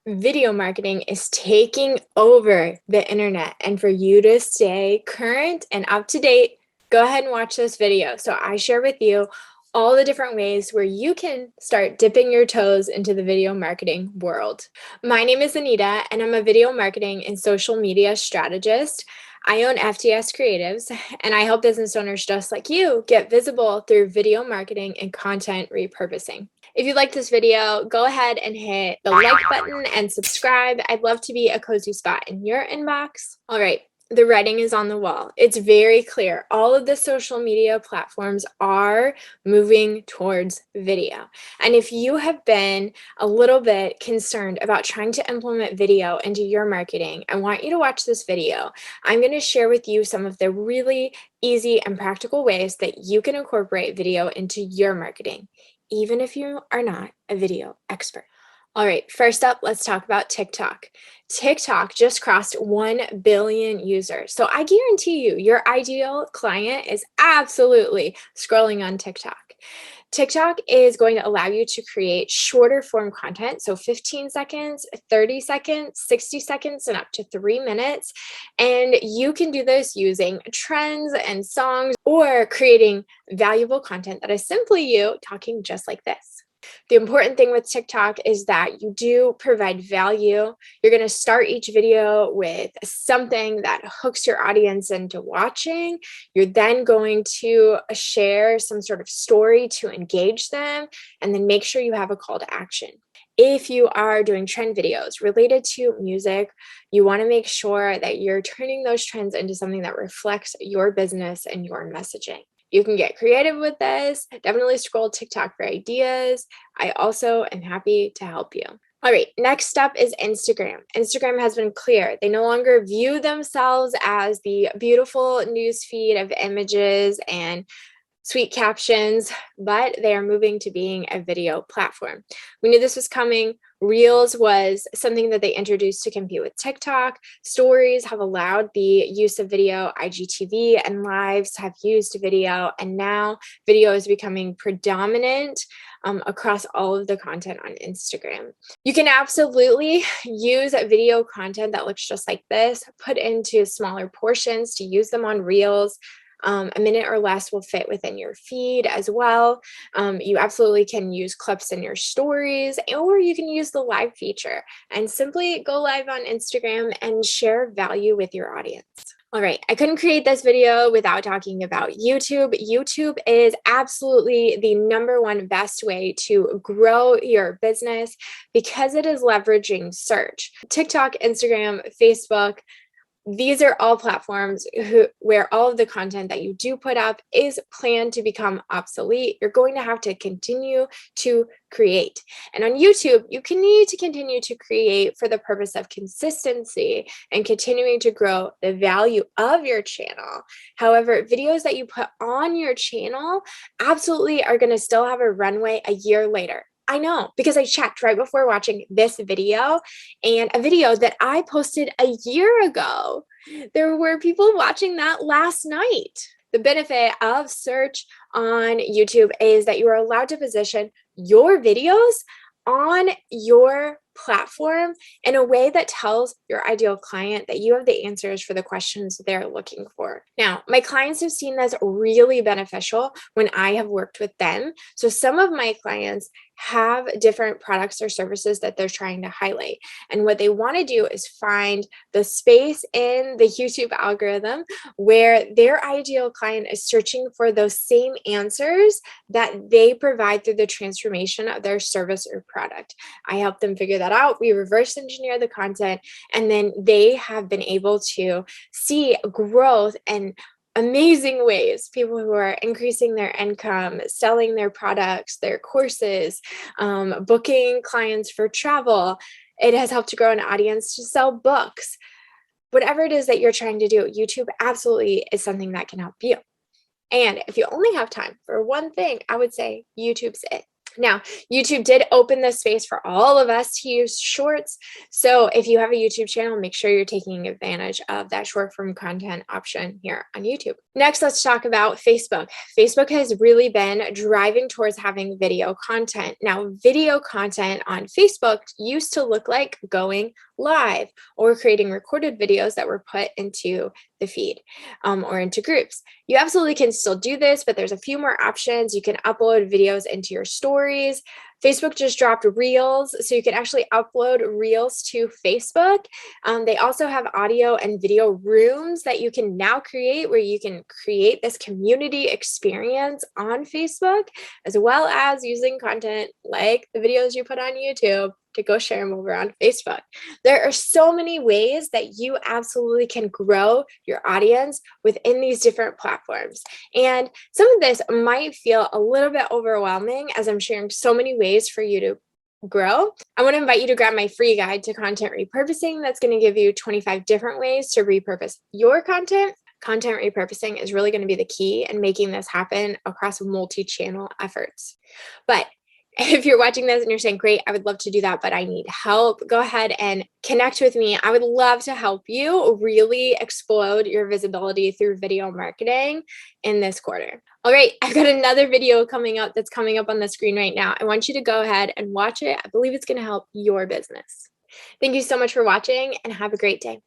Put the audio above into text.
Video marketing is taking over the internet, and for you to stay current and up to date, go ahead and watch this video. So I share with you all the different ways where you can start dipping your toes into the video marketing world. My name is Anita, and I'm a video marketing and social media strategist. I own FTS Creatives, and I help business owners just like you get visible through video marketing and content repurposing. If you like this video, go ahead and hit the like button and subscribe. I'd love to be a cozy spot in your inbox. All right, the writing is on the wall. It's very clear. All of the social media platforms are moving towards video. And if you have been a little bit concerned about trying to implement video into your marketing, I want you to watch this video. I'm going to share with you some of the really easy and practical ways that you can incorporate video into your marketing, even if you are not a video expert. All right, first up, let's talk about TikTok. TikTok just crossed 1 billion users. So I guarantee you, your ideal client is absolutely scrolling on TikTok. TikTok is going to allow you to create shorter form content, so 15 seconds, 30 seconds, 60 seconds, and up to 3 minutes. And you can do this using trends and songs or creating valuable content that is simply you talking just like this. The important thing with TikTok is that you do provide value. You're going to start each video with something that hooks your audience into watching. You're then going to share some sort of story to engage them, and then make sure you have a call to action. If you are doing trend videos related to music, you want to make sure that you're turning those trends into something that reflects your business and your messaging. You can get creative with this. Definitely scroll TikTok for ideas. I also am happy to help you. All right, next up is Instagram. Instagram has been clear. They no longer view themselves as the beautiful news feed of images and sweet captions, but they are moving to being a video platform. We knew this was coming. Reels was something that they introduced to compete with TikTok. Stories have allowed the use of video. IGTV and Lives have used video, and now video is becoming predominant across all of the content on Instagram. You can absolutely use video content that looks just like this, put into smaller portions to use them on Reels. A minute or less will fit within your feed as well. You absolutely can use clips in your stories, or you can use the live feature and simply go live on Instagram and share value with your audience. All right, I couldn't create this video without talking about YouTube. YouTube is absolutely the #1 best way to grow your business because it is leveraging search. TikTok, Instagram, Facebook, these are all platforms where all of the content that you do put up is planned to become obsolete. You're going to have to continue to create. And on YouTube, you can need to continue to create for the purpose of consistency and continuing to grow the value of your channel. However, videos that you put on your channel absolutely are going to still have a runway a year later. I know, because I checked right before watching this video, and a video that I posted a year ago, there were people watching that last night. The benefit of search on YouTube is that you are allowed to position your videos on your platform in a way that tells your ideal client that you have the answers for the questions they're looking for. Now, my clients have seen this really beneficial when I have worked with them. So some of my clients have different products or services that they're trying to highlight. And what they want to do is find the space in the YouTube algorithm where their ideal client is searching for those same answers that they provide through the transformation of their service or product. I help them figure that out. We reverse engineer the content, and then they have been able to see growth and amazing ways. People who are increasing their income, selling their products, their courses, booking clients for travel. It has helped to grow an audience to sell books. Whatever it is that you're trying to do, YouTube absolutely is something that can help you. And if you only have time for one thing, I would say YouTube's it. Now, YouTube did open this space for all of us to use shorts. So if you have a YouTube channel, make sure you're taking advantage of that short form content option here on YouTube. Next, let's talk about Facebook. Facebook has really been driving towards having video content. Now, video content on Facebook used to look like going live or creating recorded videos that were put into the feed or into groups. You absolutely can still do this, but there's a few more options. You can upload videos into your stories. Facebook just dropped Reels, so you can actually upload Reels to Facebook. They also have audio and video rooms that you can now create where you can create this community experience on Facebook, as well as using content like the videos you put on YouTube to go share them over on Facebook. There are so many ways that you absolutely can grow your audience within these different platforms. And some of this might feel a little bit overwhelming as I'm sharing so many ways for you to grow. I want to invite you to grab my free guide to content repurposing. That's going to give you 25 different ways to repurpose your content. Content repurposing is really going to be the key in making this happen across multi-channel efforts. But if you're watching this and you're saying, great, I would love to do that, but I need help, go ahead and connect with me. I would love to help you really explode your visibility through video marketing in this quarter. All right, I've got another video coming up that's coming up on the screen right now. I want you to go ahead and watch it. I believe it's going to help your business. Thank you so much for watching and have a great day.